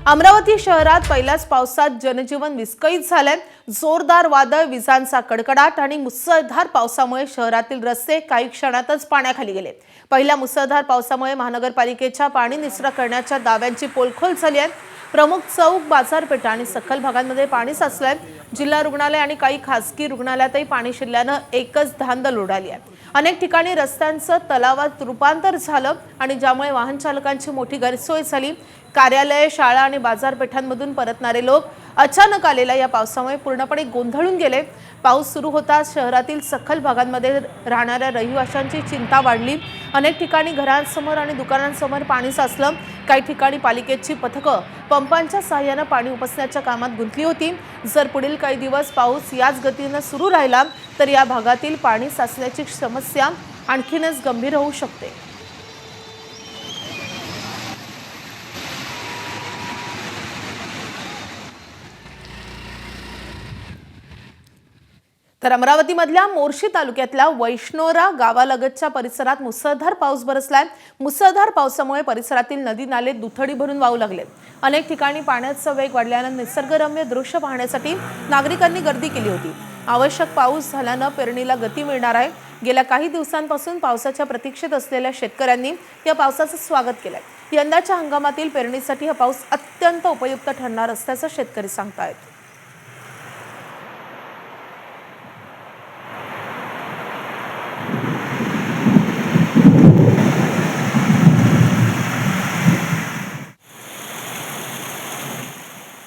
अमरावती शहरात पहिल्याच पावसात जनजीवन विस्कळीत झालंय। जोरदार वादळ, विजांचा कडकडाट आणि मुसळधार पावसामुळे शहरातील रस्ते काही क्षणातच पाण्याखाली गेले। पहिल्या मुसळधार पावसामुळे महानगरपालिकेच्या पाणी निचरा करण्याच्या दाव्यांची पोलखोल झाली आहे। प्रमुख चौक, बाजारपेठा आणि सखल भागांमध्ये पाणी साचलंय। जिल्हा रुग्णालय आणि काही खासगी रुग्णालयातही पाणी शिरल्याने एकच धांदल उडाली आहे। अनेक ठिकाणी रस्त्यांचं तलावात रूपांतर झालं आणि ज्यामुळे वाहन चालकांची मोठी गैरसोय झाली। कार्यालय, शाळा आणि बाजारपेठांमधून परतणारे लोक अचानक आलेल्या या पावसामुळे पूर्णपणे गोंधळून गेले। पाऊस सुरू होताच शहरातील सखल भागांमध्ये राहणाऱ्या रहिवाशांची चिंता वाढली। अनेक ठिकाणी घरांसमोर आणि दुकानांसमोर पाणी साचलं। काही ठिकाणी पालिकेची पथकं पंपांच्या सहाय्याने पाणी उपसण्याच्या कामात गुंतली होती। जर पुढील काही दिवस पाऊस याच गतीने सुरू राहिला तर या भागातील पाणी साचण्याची समस्या आणखीनच गंभीर होऊ शकते। तर अमरावतीमधल्या मोर्शी तालुक्यातल्या वैष्णोरा गावालगतच्या परिसरात मुसळधार पाऊस बरसलाय। मुसळधार पावसामुळे परिसरातील नदी नाले दुथडी भरून वाहू लागले। अनेक ठिकाणी पाण्याचा वेग वाढल्याने निसर्गरम्य दृश्य पाहण्यासाठी नागरिकांनी गर्दी केली होती। आवश्यक पाऊस झाल्याने पेरणीला गती मिळणार आहे। गेल्या काही दिवसांपासून पावसाच्या प्रतीक्षेत असलेल्या शेतकऱ्यांनी या पावसाचं स्वागत केलंय। यंदाच्या हंगामातील पेरणीसाठी हा पाऊस अत्यंत उपयुक्त ठरणार असल्याचं शेतकरी सांगतायत।